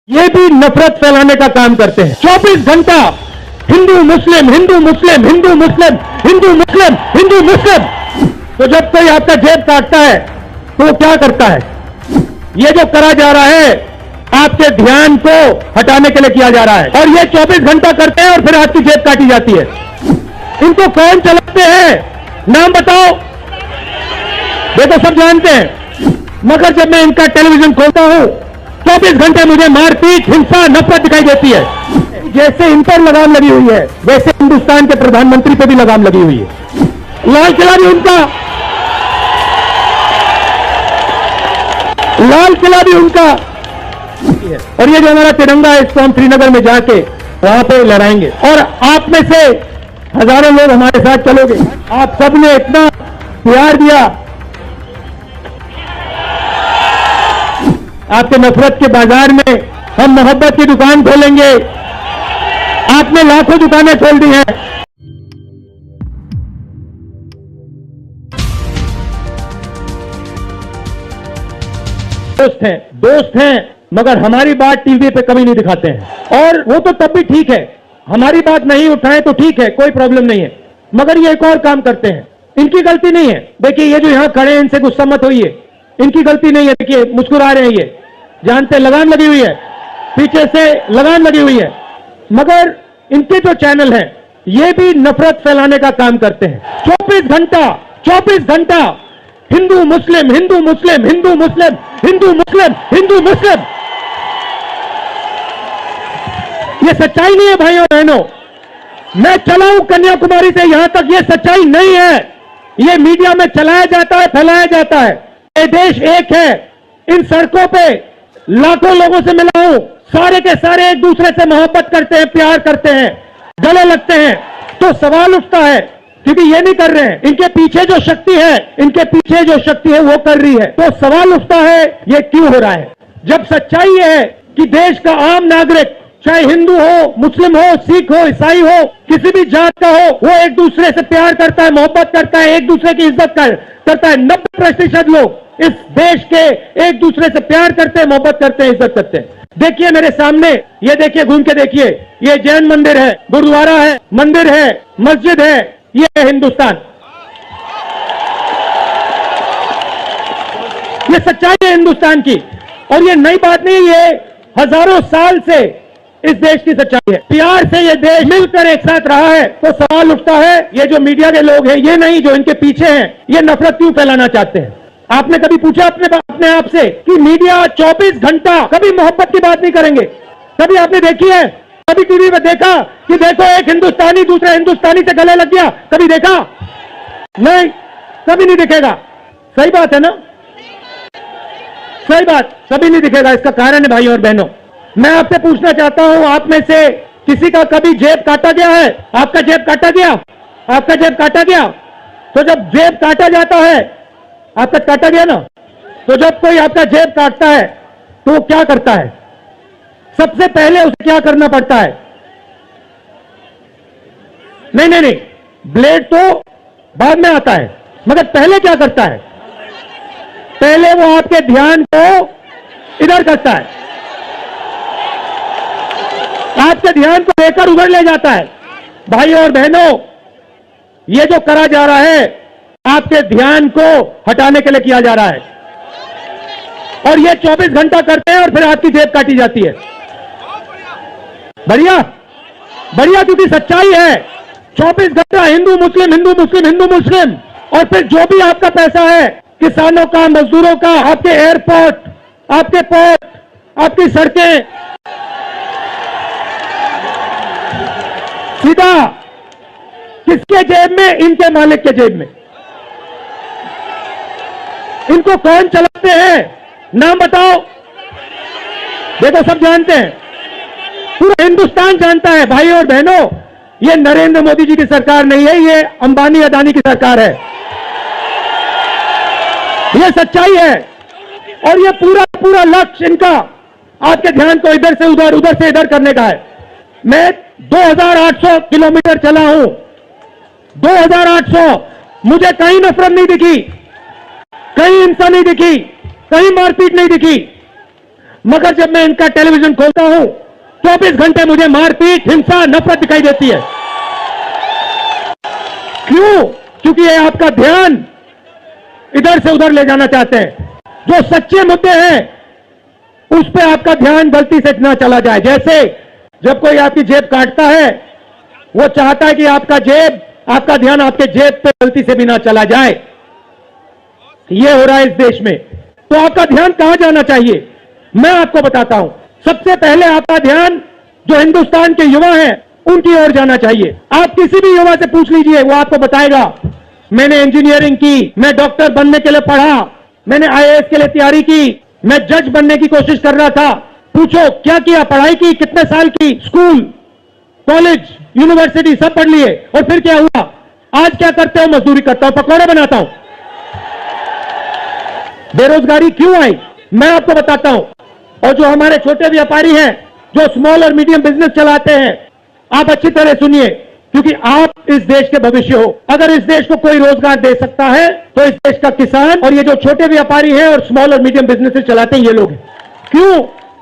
ये भी नफरत फैलाने का काम करते हैं। 24 घंटा हिंदू मुस्लिम हिंदू मुस्लिम हिंदू मुस्लिम हिंदू मुस्लिम हिंदू मुस्लिम। तो जब कोई आपका जेब काटता है तो वो क्या करता है? ये जो करा जा रहा है आपके ध्यान को हटाने के लिए किया जा रहा है, और ये 24 घंटा करते हैं और फिर आपकी जेब काटी जाती है। इनको कौन चलाते हैं? नाम बताओ। देखो सब जानते हैं, मगर जब मैं इनका टेलीविजन खोलता हूं 24 घंटे मुझे मारपीट, हिंसा, नफरत दिखाई देती है। जैसे इन पर लगाम लगी हुई है वैसे हिंदुस्तान के प्रधानमंत्री पर भी लगाम लगी हुई है। लाल किला भी उनका, लाल किला भी उनका। और ये जो हमारा तिरंगा है इसको हम श्रीनगर में जाके वहां पे लहराएंगे, और आप में से हजारों लोग हमारे साथ चलोगे। आप सबने इतना प्यार दिया, आपके नफरत के बाजार में हम मोहब्बत की दुकान खोलेंगे। आपने लाखों दुकानें खोल दी हैं। दोस्त हैं मगर हमारी बात टीवी पे कभी नहीं दिखाते हैं, और वो तो तब भी ठीक है, हमारी बात नहीं उठाएं तो ठीक है, कोई प्रॉब्लम नहीं है। मगर ये एक और काम करते हैं, इनकी गलती नहीं है। देखिए ये जो यहां खड़े हैं इनसे गुस्सा मत होइए, इनकी गलती नहीं है। देखिए मुस्कुरा रहे हैं, ये जानते लगाम लगी हुई है, पीछे से लगाम लगी हुई है। मगर इनके जो चैनल हैं ये भी नफरत फैलाने का काम करते हैं। 24 घंटा हिंदू मुस्लिम हिंदू मुस्लिम हिंदू मुस्लिम हिंदू मुस्लिम हिंदू मुस्लिम। ये सच्चाई नहीं है भाइयों बहनों। मैं चला हूं कन्याकुमारी से यहां तक, ये सच्चाई नहीं है। ये मीडिया में चलाया जाता है, फैलाया जाता है। ये देश एक है। इन सड़कों पे लाखों लोगों से मिला हूं, सारे के सारे एक दूसरे से मोहब्बत करते हैं, प्यार करते हैं, गले लगते हैं। तो सवाल उठता है, क्योंकि ये नहीं कर रहे हैं, इनके पीछे जो शक्ति है, इनके पीछे जो शक्ति है वो कर रही है। तो सवाल उठता है ये क्यों हो रहा है? जब सच्चाई है कि देश का आम नागरिक, चाहे हिंदू हो, मुस्लिम हो, सिख हो, ईसाई हो, किसी भी जात का हो, वो एक दूसरे से प्यार करता है, मोहब्बत करता है, एक दूसरे की इज्जत करता है। 90% लोग इस देश के एक दूसरे से प्यार करते हैं, मोहब्बत करते हैं, इज्जत करते हैं। देखिए मेरे सामने, ये देखिए, घूम के देखिए, ये जैन मंदिर है, गुरुद्वारा है, मंदिर है, मस्जिद है। ये है हिंदुस्तान, ये सच्चाई है हिंदुस्तान की। और ये नई बात नहीं, ये हजारों साल से इस देश की सच्चाई है। प्यार से ये देश मिलकर एक साथ रहा है। तो सवाल उठता है, ये जो मीडिया के लोग हैं, ये नहीं जो इनके पीछे हैं, ये नफरत क्यों फैलाना चाहते हैं? आपने कभी पूछा अपने आप से कि मीडिया 24 घंटा कभी मोहब्बत की बात नहीं करेंगे? कभी आपने देखी है? कभी टीवी में देखा कि देखो एक हिंदुस्तानी दूसरे हिंदुस्तानी से गले लग गया? कभी देखा? नहीं, कभी नहीं दिखेगा। सही बात है ना? सही बात, कभी नहीं दिखेगा। इसका कारण है भाइयों और बहनों, मैं आपसे पूछना चाहता हूं, आप में से किसी का कभी जेब काटा गया है? आपका जेब काटा गया? आपका जेब काटा गया? तो जब जेब काटा जाता है, आपका काटा गया ना, तो जब कोई आपका जेब काटता है तो वो क्या करता है? सबसे पहले उसे क्या करना पड़ता है? नहीं, ब्लेड तो बाद में आता है, मगर पहले क्या करता है? पहले वो आपके ध्यान को इधर करता है, आपके ध्यान को लेकर उधर ले जाता है। भाइयों और बहनों, ये जो करा जा रहा है आपके ध्यान को हटाने के लिए किया जा रहा है, और ये 24 घंटा करते हैं और फिर आपकी जेब काटी जाती है। बढ़िया बढ़िया, क्योंकि सच्चाई है। 24 घंटा हिंदू मुस्लिम हिंदू मुस्लिम हिंदू मुस्लिम, और फिर जो भी आपका पैसा है, किसानों का, मजदूरों का, आपके एयरपोर्ट, आपके पोर्ट, आपकी सड़कें, सीधा किसके जेब में? इनके मालिक के जेब में। इनको कौन चलाते हैं? नाम बताओ। देखो सब जानते हैं, पूरा हिंदुस्तान जानता है। भाई और बहनों, ये नरेंद्र मोदी जी की सरकार नहीं है, ये अंबानी अदानी की सरकार है। ये सच्चाई है, और ये पूरा लक्ष्य इनका आपके ध्यान को इधर से उधर, उधर से इधर करने का है। मैं 2800 किलोमीटर चला हूं, 2800, मुझे कहीं नफरत नहीं दिखी, कहीं हिंसा नहीं दिखी, कहीं मारपीट नहीं दिखी। मगर जब मैं इनका टेलीविजन खोलता हूं 24 घंटे मुझे मारपीट, हिंसा, नफरत दिखाई देती है। क्यों? क्योंकि ये आपका ध्यान इधर से उधर ले जाना चाहते हैं। जो सच्चे मुद्दे हैं उस पर आपका ध्यान गलती से ना चला जाए। जैसे जब कोई आपकी जेब काटता है, वो चाहता है कि आपका ध्यान आपके जेब पे गलती से भी ना चला जाए। ये हो रहा है इस देश में। तो आपका ध्यान कहां जाना चाहिए, मैं आपको बताता हूं। सबसे पहले आपका ध्यान जो हिंदुस्तान के युवा हैं उनकी ओर जाना चाहिए। आप किसी भी युवा से पूछ लीजिए, वो आपको बताएगा मैंने इंजीनियरिंग की, मैं डॉक्टर बनने के लिए पढ़ा, मैंने आईएएस के लिए तैयारी की, मैं जज बनने की कोशिश कर रहा था। पूछो क्या किया, पढ़ाई की, कितने साल की, स्कूल, कॉलेज, यूनिवर्सिटी सब पढ़ लिए, और फिर क्या हुआ? आज क्या करते हो? मजदूरी करता हूं, पकौड़े बनाता हूं। बेरोजगारी क्यों आई, मैं आपको बताता हूं। और जो हमारे छोटे व्यापारी हैं, जो स्मॉल और मीडियम बिजनेस चलाते हैं, आप अच्छी तरह सुनिए, क्योंकि आप इस देश के भविष्य हो। अगर इस देश को कोई रोजगार दे सकता है तो इस देश का किसान और ये जो छोटे व्यापारी हैं और स्मॉल और मीडियम बिजनेसेस चलाते हैं, ये लोग हैं। क्यों?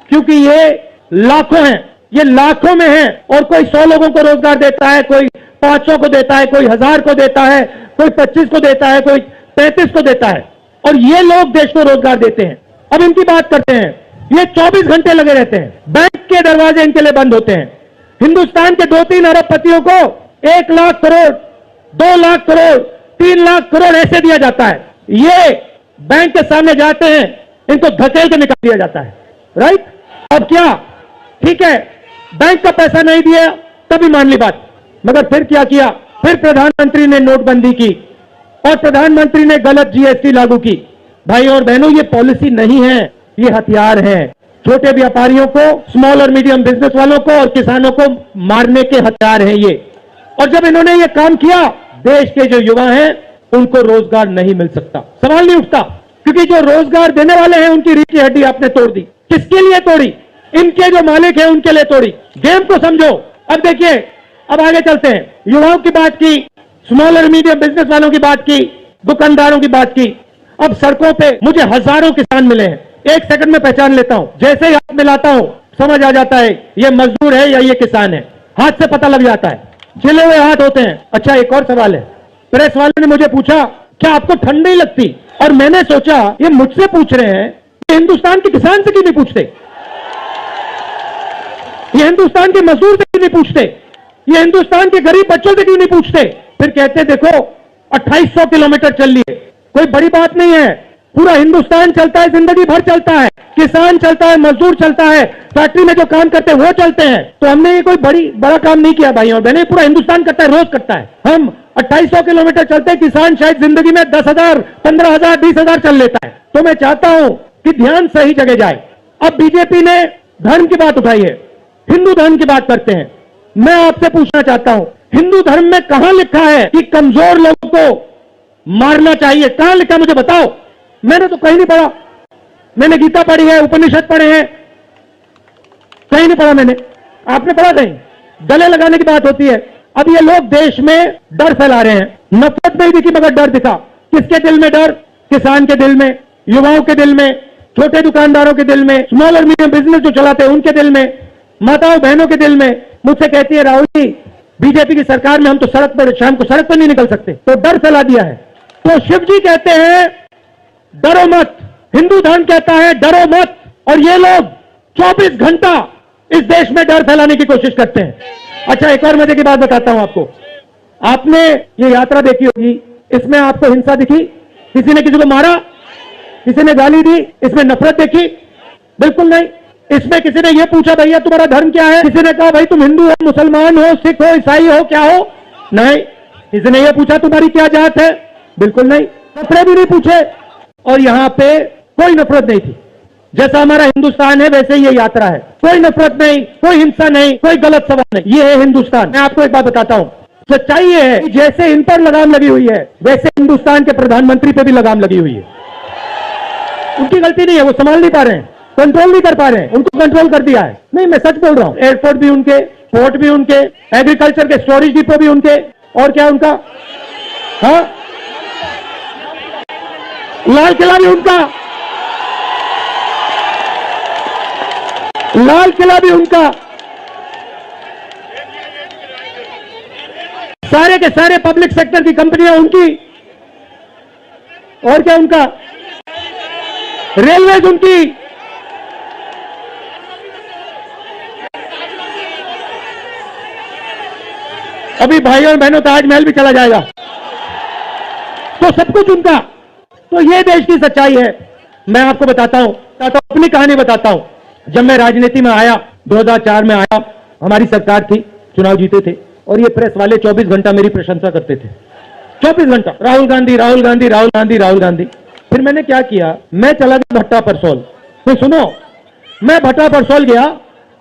क्योंकि ये लाखों हैं, ये लाखों में हैं। और कोई 100 लोगों को रोजगार देता है, कोई 500 को देता है, कोई 1000 को देता है, कोई 25 को देता है, कोई 35 को देता है, और ये लोग देश को रोजगार देते हैं। अब इनकी बात करते हैं। ये 24 घंटे लगे रहते हैं, बैंक के दरवाजे इनके लिए बंद होते हैं। हिंदुस्तान के 2-3 अरबपतियों को 1 लाख करोड़, 2 लाख करोड़, 3 लाख करोड़ ऐसे दिया जाता है। ये बैंक के सामने जाते हैं, इनको धकेल के निकाल दिया जाता है। राइट? अब क्या? ठीक है, बैंक का पैसा नहीं दिया तभी मान ली बात, मगर फिर क्या किया? फिर प्रधानमंत्री ने नोटबंदी की और प्रधानमंत्री ने गलत जीएसटी लागू की। भाई और बहनों, ये पॉलिसी नहीं है, ये हथियार है। छोटे व्यापारियों को, स्मॉल और मीडियम बिजनेस वालों को और किसानों को मारने के हथियार हैं ये। और जब इन्होंने ये काम किया, देश के जो युवा हैं उनको रोजगार नहीं मिल सकता, सवाल नहीं उठता। क्योंकि जो रोजगार देने वाले हैं उनकी रीढ़ की हड्डी आपने तोड़ दी। किसके लिए तोड़ी? इनके जो मालिक हैं उनके लिए तोड़ी। गेम को समझो। अब देखिए, अब आगे चलते हैं। युवाओं की बात की, स्मॉल और मीडियम बिजनेस वालों की बात की, दुकानदारों की बात की। अब सड़कों पे मुझे हजारों किसान मिले हैं, 1 सेकंड में पहचान लेता हूं। जैसे ही हाथ मिलाता हूं समझ आ जाता है ये मजदूर है या ये किसान है, हाथ से पता लग जाता है, छिले हुए हाथ होते हैं। अच्छा, एक और सवाल है। प्रेस वाले ने मुझे पूछा क्या आपको ठंड नहीं लगती? और मैंने सोचा ये मुझसे पूछ रहे हैं, ये हिंदुस्तान के किसान से क्यों नहीं पूछते? ये हिंदुस्तान के मजदूर से क्यों नहीं पूछते? ये हिंदुस्तान के गरीब बच्चों से क्यों नहीं पूछते? फिर कहते देखो 2800 किलोमीटर चल लिए, कोई बड़ी बात नहीं है। पूरा हिंदुस्तान चलता है, जिंदगी भर चलता है, किसान चलता है, मजदूर चलता है, फैक्ट्री में जो काम करते हैं वो चलते हैं। तो हमने ये कोई बड़ा काम नहीं किया भाई और बहने, पूरा हिंदुस्तान करता है, रोज करता है। हम 2800 किलोमीटर चलते हैं, किसान शायद जिंदगी में 10,000, 15,000, 20,000 चल लेता है। तो मैं चाहता हूं कि ध्यान सही जगह जाए। अब बीजेपी ने धर्म की बात उठाई है, हिंदू धर्म की बात करते हैं। मैं आपसे पूछना चाहता हूं, हिंदू धर्म में कहां लिखा है कि कमजोर लोगों को मारना चाहिए? कहां लिखा मुझे बताओ। मैंने तो कहीं नहीं पढ़ा। मैंने गीता पढ़ी है, उपनिषद पढ़े हैं, कहीं नहीं पढ़ा मैंने। आपने पढ़ा कहीं? गले लगाने की बात होती है। अब ये लोग देश में डर फैला रहे हैं। नफरत नहीं दिखी मगर डर दिखा। किसके दिल में डर? किसान के दिल में, युवाओं के दिल में, छोटे दुकानदारों के दिल में, स्मॉल और मीडियम बिजनेस जो चलाते हैं उनके दिल में, माताओं बहनों के दिल में। मुझसे कहती है राहुल जी, बीजेपी की सरकार में हम तो सड़क पर, शाम को सड़क पर नहीं निकल सकते। तो डर फैला दिया है। तो शिव जी कहते हैं डरो मत, हिंदू धर्म कहता है डरो मत, और ये लोग 24 घंटा इस देश में डर फैलाने की कोशिश करते हैं। अच्छा, एक और मजे की बात बताता हूं आपको। आपने ये यात्रा देखी होगी, इसमें आपको हिंसा दिखी? किसी ने किसी को मारा? किसी ने गाली दी? इसमें नफरत देखी? बिल्कुल नहीं। इसमें किसी ने यह पूछा भैया तुम्हारा धर्म क्या है? किसी ने कहा भाई तुम हिंदू हो, मुसलमान हो, सिख हो, ईसाई हो, क्या हो? नहीं। किसी ने यह पूछा तुम्हारी क्या जात है? बिल्कुल नहीं। कपड़े भी नहीं पूछे, और यहां पे कोई नफरत नहीं थी। जैसा हमारा हिंदुस्तान है वैसे ये यात्रा है। कोई नफरत नहीं, कोई हिंसा नहीं, कोई गलत सवाल नहीं। ये है हिंदुस्तान। मैं आपको एक बात बताता हूं, सच्चाई ये है कि जैसे इन पर लगाम लगी हुई है वैसे हिंदुस्तान के प्रधानमंत्री पे भी लगाम लगी हुई है। उनकी गलती नहीं है, वो संभाल नहीं पा रहे हैं, कंट्रोल नहीं कर पा रहे हैं, उनको कंट्रोल कर दिया है। नहीं, मैं सच बोल रहा हूं। एयरपोर्ट भी उनके, पोर्ट भी उनके, एग्रीकल्चर के स्टोरेज डिपो भी उनके, और क्या उनका, हाँ, लाल किला भी उनका। लाल किला भी उनका, सारे के सारे पब्लिक सेक्टर की कंपनियां उनकी, और क्या उनका, रेलवेज उनकी, अभी भाइयों और बहनों ताजमहल भी चला जाएगा, तो सब कुछ उनका। तो ये देश की सच्चाई है। मैं आपको बताता हूं, अपनी कहानी बताता हूं। जब मैं राजनीति में आया, 2004 में आया, हमारी सरकार थी, चुनाव जीते थे, और ये प्रेस वाले 24 घंटा मेरी प्रशंसा करते थे। 24 घंटा राहुल गांधी, राहुल गांधी, राहुल गांधी, राहुल गांधी। फिर मैंने क्या किया, मैं चला गया भट्टा परसोल। तो सुनो, मैं भट्टा परसोल गया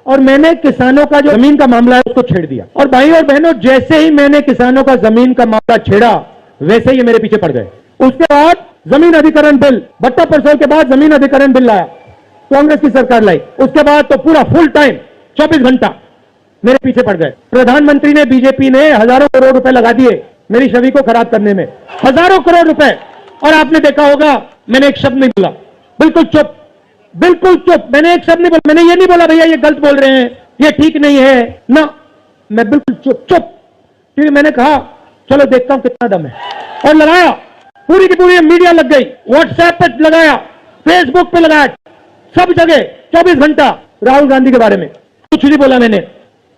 और मैंने किसानों का जो जमीन का मामला है उसको छेड़ दिया। और भाई और बहनों, जैसे ही मैंने किसानों का जमीन का मामला छेड़ा, वैसे ही ये मेरे पीछे पड़ गए। उसके बाद जमीन अधिकरण बिल, भट्टा परसोल के बाद जमीन अधिकरण बिल लाया, कांग्रेस की सरकार लाई। उसके बाद तो पूरा फुल टाइम 24 घंटा मेरे पीछे पड़ गए। प्रधानमंत्री ने, बीजेपी ने हजारों करोड़ रुपए लगा दिए मेरी छवि को खराब करने में, हजारों करोड़ रुपए। और आपने देखा होगा, मैंने एक शब्द नहीं बोला, बिल्कुल चुप, बिल्कुल चुप। मैंने एक शब्द नहीं बोला, मैंने ये नहीं बोला भैया ये गलत बोल रहे हैं, ये ठीक नहीं है ना, मैं बिल्कुल चुप चुप। फिर मैंने कहा चलो देखता हूं कितना दम है, और लगाया, पूरी की पूरी मीडिया लग गई, व्हाट्सएप पे लगाया, फेसबुक पे लगाया, सब जगह 24 घंटा राहुल गांधी के बारे में कुछ नहीं बोला मैंने,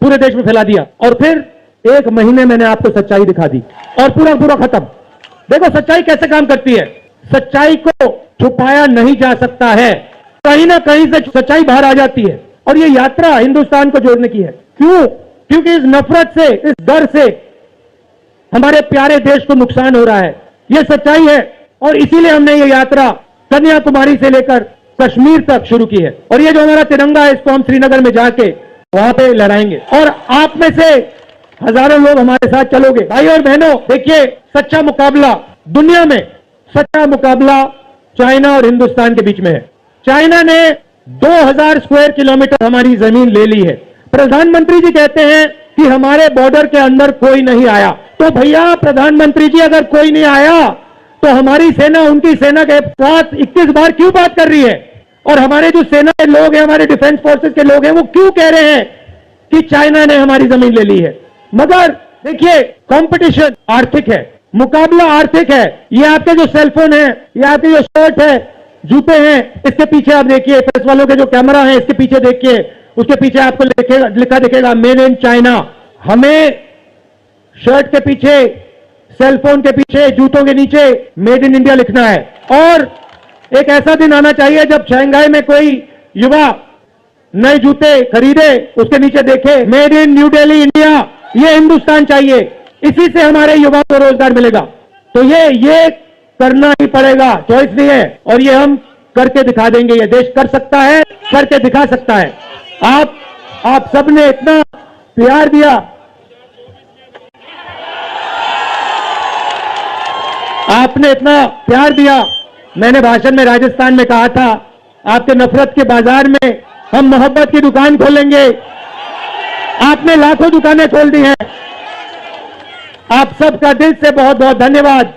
पूरे देश में फैला दिया। और फिर 1 महीने मैंने आपको सच्चाई दिखा दी और पूरा पूरा खत्म। देखो सच्चाई कैसे काम करती है। सच्चाई को छुपाया नहीं जा सकता है, कहीं ना कहीं से सच्चाई बाहर आ जाती है। और ये यात्रा हिंदुस्तान को जोड़ने की है। क्यों? क्योंकि इस नफरत से, इस डर से हमारे प्यारे देश को नुकसान हो रहा है, ये सच्चाई है। और इसीलिए हमने ये यात्रा कन्याकुमारी से लेकर कश्मीर तक शुरू की है। और ये जो हमारा तिरंगा है, इसको हम श्रीनगर में जाके वहां पे लहराएंगे, और आप में से हजारों लोग हमारे साथ चलोगे। भाई और बहनों, देखिए, सच्चा मुकाबला दुनिया में, सच्चा मुकाबला चाइना और हिंदुस्तान के बीच में है। चाइना ने 2000 स्क्वायर किलोमीटर हमारी जमीन ले ली है। प्रधानमंत्री जी कहते हैं कि हमारे बॉर्डर के अंदर कोई नहीं आया। तो भैया प्रधानमंत्री जी, अगर कोई नहीं आया तो हमारी सेना उनकी सेना के साथ 21 बार क्यों बात कर रही है? और हमारे जो सेना के लोग हैं, हमारे डिफेंस फोर्सेस के लोग हैं, वो क्यों कह रहे हैं कि चाइना ने हमारी जमीन ले ली है? मगर देखिए, कंपटीशन आर्थिक है, मुकाबला आर्थिक है। ये आपके जो सेलफोन है, ये आपके जो शर्ट है, जूते हैं, इसके पीछे आप देखिए, प्रेस वालों के जो कैमरा है, इसके पीछे देखिए, उसके पीछे आपको लिखा दिखेगा मेड इन चाइना। हमें शर्ट के पीछे, सेलफोन के पीछे, जूतों के नीचे मेड इन इंडिया लिखना है। और एक ऐसा दिन आना चाहिए जब शंघाई में कोई युवा नए जूते खरीदे, उसके नीचे देखे made in new Delhi India. ये हिंदुस्तान चाहिए, इसी से हमारे युवाओं को रोजगार मिलेगा। तो ये करना ही पड़ेगा, चॉइस नहीं है। और ये हम करके दिखा देंगे, ये देश कर सकता है, करके दिखा सकता है। आप सबने इतना प्यार दिया, आपने इतना प्यार दिया। मैंने भाषण में राजस्थान में कहा था, आपके नफरत के बाजार में हम मोहब्बत की दुकान खोलेंगे। आपने लाखों दुकानें खोल दी हैं। आप सबका दिल से बहुत बहुत धन्यवाद।